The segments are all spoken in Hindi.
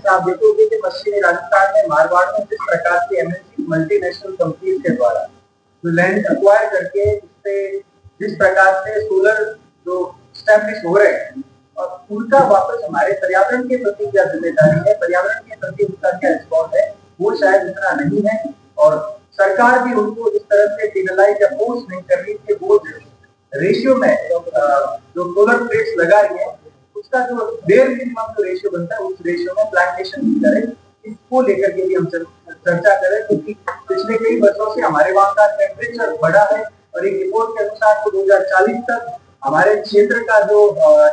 आप देखोगे कि पश्चिमी राजस्थान में मारवाड़ में जिस प्रकार की एमएनसी मल्टीनेशनल कंपनीज के द्वारा जो लैंड अक्वायर करके उससे जिस प्रकार से सोलर जो स्टैब्लिश हो रहे हैं और उनका वापस हमारे पर्यावरण के प्रति क्या जिम्मेदारी है, पर्यावरण के प्रति उनका क्या रिस्पॉन्स है, वो शायद इतना नहीं है। और सरकार भी उनको इस तरह से पेनलाइज या फोर्स नहीं कर रही कि वो रेशियो में जो सोलर प्लेट्स लगा रही है उसका जो बेयर मिनिमम जो रेशियो बनता है उस रेशियो में प्लांटेशन भी करें। इसको लेकर के भी हम चर्चा करें, क्योंकि पिछले कई वर्षों से हमारे वहाँ का टेम्परेचर बढ़ा है और एक रिपोर्ट के अनुसार तो 2040 तक हमारे क्षेत्र का जो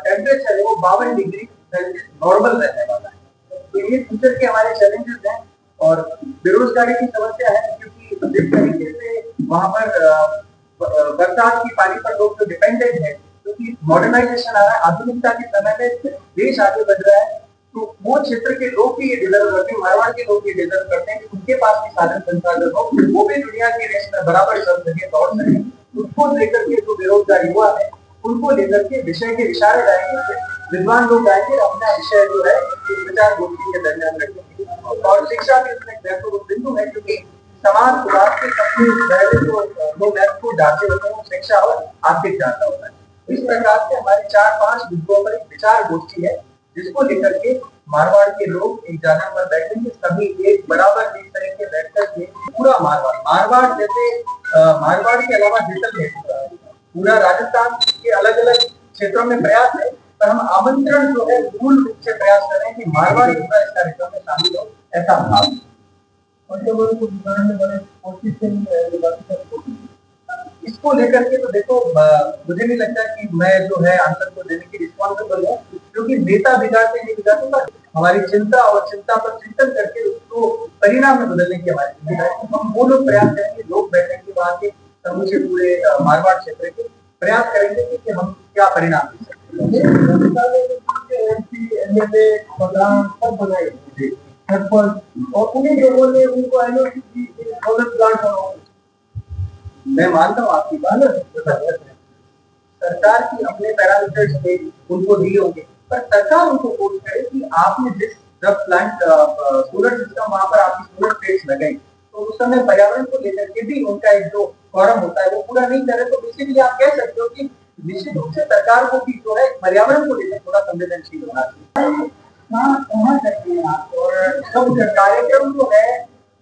टेम्परेचर है वो 52 डिग्री सेल्सियस नॉर्मल रहने वाला है। तो ये फ्यूचर के हमारे चैलेंजेस हैं और बेरोजगारी की समस्या है, क्योंकि जिस तरीके से वहाँ पर बरसात की पानी पर लोग जो डिपेंडेंट है, क्योंकि मॉडर्नाइजेशन आ रहा है, आधुनिकता के समय में देश आगे बढ़ रहा है, तो वो क्षेत्र के लोग भी ये डिजर्व करते हैं, मारवाड़ के लोग ये डिजर्व करते हैं कि उनके पास भी साधन संसाधन हो, वो भी दुनिया की रेस में बराबर चल सके, दौड़ सके। उसको लेकर के जो बेरोजगार युवा है उनको लेकर के विषय के इशारे डालेंगे, विद्वान लोग आएंगे, अपना विषय जो है विचार गोष्ठी के दरमियान रखेंगे। और शिक्षा भी उसमें महत्वपूर्ण बिंदु है, क्योंकि समाज सुधार के सबसे पहले जो दो महत्वपूर्ण ढांचे होते हैं शिक्षा और आर्थिक ढांचा होता है। इस प्रकार से हमारे 4-5 बिंदुओं पर एक विचार गोष्ठी है, जिसको लेकर के मारवाड़ के लोग एक जगह पर बैठेंगे, सभी एक बराबर एक तरह के बैठकर के पूरा मारवाड़ जैसे मारवाड़ के अलावा जैसलमेर पूरा राजस्थान के अलग अलग क्षेत्रों में प्रयास है, पर हम आमंत्रण जो है मूल रूप से प्रयास कर रहे हैं कि मारवाड़ इस कार्यक्रम में शामिल हो, ऐसा भाव। इसको लेकर के तो देखो, मुझे नहीं लगता कि मैं जो है आंसर को देने की रिस्पॉन्सिबल हूँ, क्योंकि नेता बिगाड़ते नहीं बिगाड़ते, पर हमारी चिंता और चिंता पर चिंतन करके उसको परिणाम में बदलने की हमारी जिम्मेदारी। हम वो लोग प्रयास करेंगे, लोग बैठेंगे वहाँ के समूचे पूरे मारवाड़ क्षेत्र के, प्रयास करेंगे कि हम क्या परिणाम दे सकते हैं। और उन्हीं लोगों ने उनको मैं मानता हूँ आपकी बात, सरकार की अपने पैरामीटर्स थे उनको दिए होंगे, पर सरकार उनको फोर्स करे कि आपने जिस जब प्लांट सोलर सिस्टम वहां पर आपकी सोलर प्लेट्स लगाई तो उस समय पर्यावरण को लेकर के भी उनका एक जो फॉरम होता है वो पूरा नहीं करे, तो बेसिकली आप कह सकते हो कि निश्चित रूप से सरकार को भी जो है पर्यावरण को लेकर थोड़ा संवेदनशील होना चाहिए। कहाँ करते हैं आप? और सब कार्यक्रम जो है,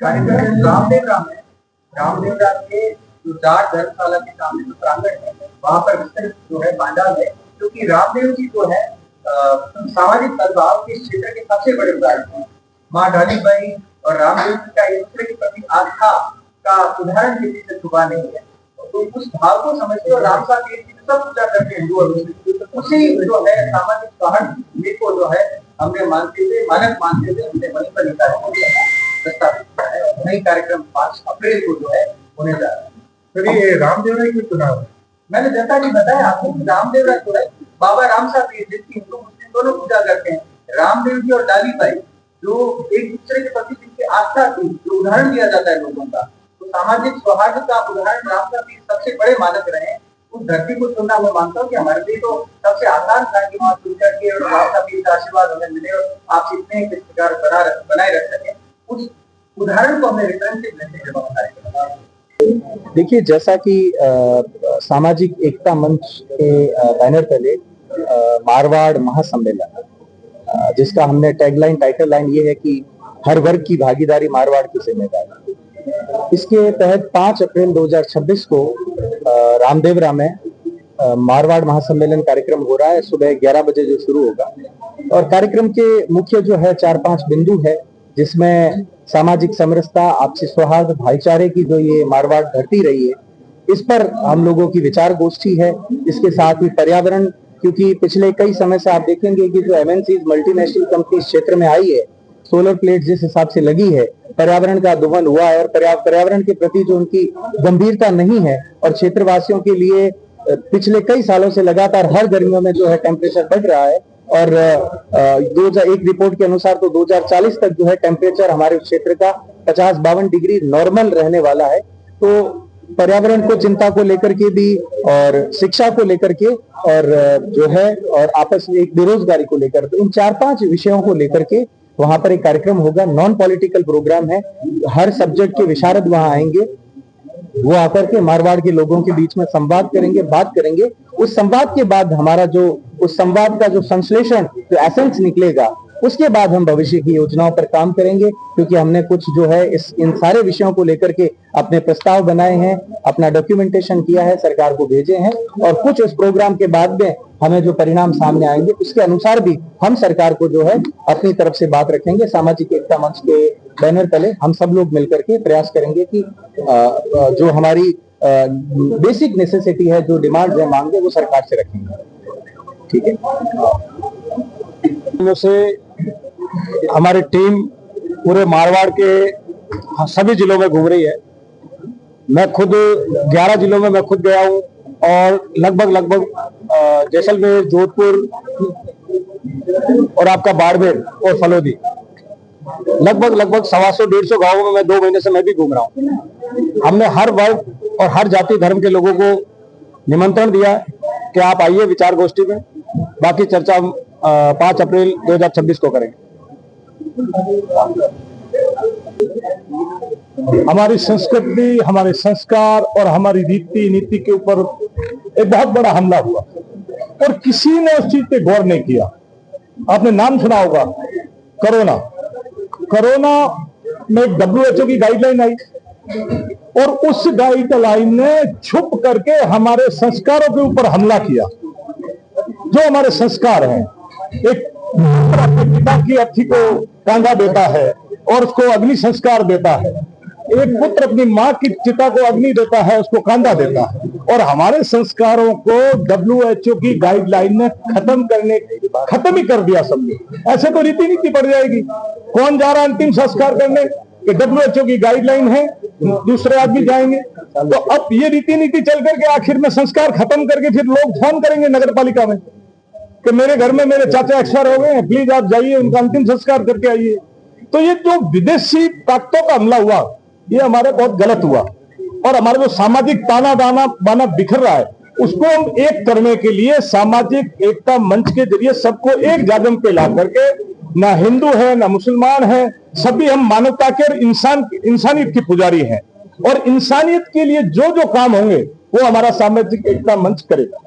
कार्यक्रम रामदेव राम के जो 4 धर्मशाला के सामने जो प्रांगण है वहां पर विस्तृत जो है पांडाल है, क्योंकि रामदेव जी जो है सामाजिक सद्भाव के क्षेत्र के सबसे बड़े उदाहरण हैं। माँ ढालीबाई और रामदेव जी का एक दूसरे के प्रति आस्था का उदाहरण किसी से छुपा नहीं है, तो उस भाव को समझते और रामसा पीर की सब पूजा करते हिंदू और मुस्लिम, उसी जो है सामाजिक सौहार्द को जो है हमने मानक मानते हुए हमने वहीं पर प्रस्तावित किया है और वही कार्यक्रम 5 अप्रैल को जो है होने जा रहा है। फिर रामदेव राय क्यों चुनाव है? मैंने जैसा कि बताया आपको, रामदेव राय जो है बाबा रामसा पीर जिसकी हिंदू मुस्लिम दोनों पूजा करते हैं, रामदेव जी और डालीबाई जो एक दूसरे के प्रति जिनकी आस्था थी, जो उदाहरण दिया जाता है लोगों का, तो सामाजिक सौहार्द का उदाहरण रामसा पीर सबसे बड़े मानक रहे। उस धरती को चुनना मैं मानता हूँ कि हमारे लिए तो सबसे आसान था कि वहाँ चुन करके और रामसा पीर का आशीर्वाद हमें मिले और आप इतने किस प्रकार बनाए रख सके, उस उदाहरण को हमें रिफरेंसिव लेने के बाद। देखिए, जैसा कि सामाजिक एकता मंच के बैनर तले मारवाड़ महासम्मेलन, जिसका हमने टैगलाइन टाइटल लाइन ये है कि हर वर्ग की भागीदारी मारवाड़ की जिम्मेदारी, इसके तहत 5 अप्रैल 2026 को रामदेवरा में मारवाड़ महासम्मेलन कार्यक्रम हो रहा है। सुबह 11 बजे जो शुरू होगा और कार्यक्रम के मुख्य जो है 4-5 बिंदु है, जिसमें सामाजिक समरसता, आपसी सौहार्द, भाईचारे की जो ये मारवाड़ धरती रही है, इस पर हम लोगों की विचार गोष्ठी है। इसके साथ ही पर्यावरण, क्योंकि पिछले कई समय से आप देखेंगे कि जो एमएनसीज मल्टीनेशनल कंपनी क्षेत्र में आई है, सोलर प्लेट जिस हिसाब से लगी है, पर्यावरण का दोहन हुआ है और पर्यावरण के प्रति जो उनकी गंभीरता नहीं है और क्षेत्रवासियों के लिए पिछले कई सालों से लगातार हर गर्मियों में जो है टेम्परेचर बढ़ रहा है और 2001 रिपोर्ट के अनुसार तो 2040 तक जो है टेम्परेचर हमारे क्षेत्र का 50-52 डिग्री नॉर्मल रहने वाला है। तो पर्यावरण को चिंता को लेकर के भी और शिक्षा को लेकर के और जो है और आपस में एक बेरोजगारी को लेकर, तो इन 4-5 विषयों को लेकर के वहां पर एक कार्यक्रम होगा, नॉन पॉलिटिकल प्रोग्राम है, हर सब्जेक्ट के विशारद वहां आएंगे, वो आकर के मारवाड़ के लोगों के बीच में संवाद करेंगे, बात करेंगे। उस संवाद के बाद हमारा जो उस संवाद का जो संश्लेषण, जो एसेंस निकलेगा, उसके बाद हम भविष्य की योजनाओं पर काम करेंगे, क्योंकि हमने कुछ जो है इन सारे विषयों को लेकर के अपने प्रस्ताव बनाए हैं, अपना डॉक्यूमेंटेशन किया है, सरकार को भेजे हैं, और कुछ इस प्रोग्राम के बाद में हमें जो परिणाम सामने आएंगे उसके अनुसार भी हम सरकार को जो है अपनी तरफ से बात रखेंगे। सामाजिक एकता मंच के बैनर तले हम सब लोग मिलकर के प्रयास करेंगे कि जो हमारी बेसिक नेसेसिटी है, जो डिमांड है, मांग है, वो सरकार से रखेंगे। ठीक है। से हमारी टीम पूरे मारवाड़ के सभी जिलों में घूम रही है। मैं खुद 11 जिलों में मैं खुद गया हूँ, और लगभग जैसलमेर, जोधपुर और आपका बाड़मेर और फलोदी, लगभग 125-150 गांवों में मैं 2 महीने से मैं भी घूम रहा हूँ। हमने हर वर्ग और हर जाति धर्म के लोगों को निमंत्रण दिया कि आप आइए विचार गोष्ठी में, बाकी चर्चा 5 अप्रैल 2026 को करेंगे। हमारी संस्कृति, हमारे संस्कार और हमारी रीति नीति के ऊपर एक बहुत बड़ा हमला हुआ, और किसी ने उस चीज पे गौर नहीं किया। आपने नाम सुना होगा कोरोना में WHO की गाइडलाइन आई, और उस गाइडलाइन ने छुप करके हमारे संस्कारों के ऊपर हमला किया। जो हमारे संस्कार हैं, एक पिता की अर्थी को कांधा देता है और उसको अग्नि संस्कार देता है, एक पुत्र अपनी माँ की चिता को अग्नि देता है, उसको कांधा देता है, और हमारे संस्कारों को WHO की गाइडलाइन ने खत्म ही कर दिया सबने। ऐसे तो रीति नीति पड़ जाएगी। कौन जा रहा है अंतिम संस्कार करने? कि WHO की गाइडलाइन है, दूसरे आदमी जाएंगे। तो अब ये रीति नीति चल करके आखिर में संस्कार खत्म करके फिर लोग फोन करेंगे नगर पालिका में कि मेरे घर में मेरे चाचा एक्सपायर हो गए हैं, प्लीज आप जाइए, उनका अंतिम संस्कार करके आइए। तो ये जो विदेशी ताकतों का हमला हुआ, ये हमारे बहुत गलत हुआ, और हमारा जो सामाजिक ताना बाना बिखर रहा है, उसको हम एक करने के लिए सामाजिक एकता मंच के जरिए सबको एक जागम पे ला करके, ना हिंदू है ना मुसलमान है, सभी हम मानवता के और इंसानियत की पुजारी हैं, और इंसानियत के लिए जो जो काम होंगे वो हमारा सामाजिक एकता मंच करेगा।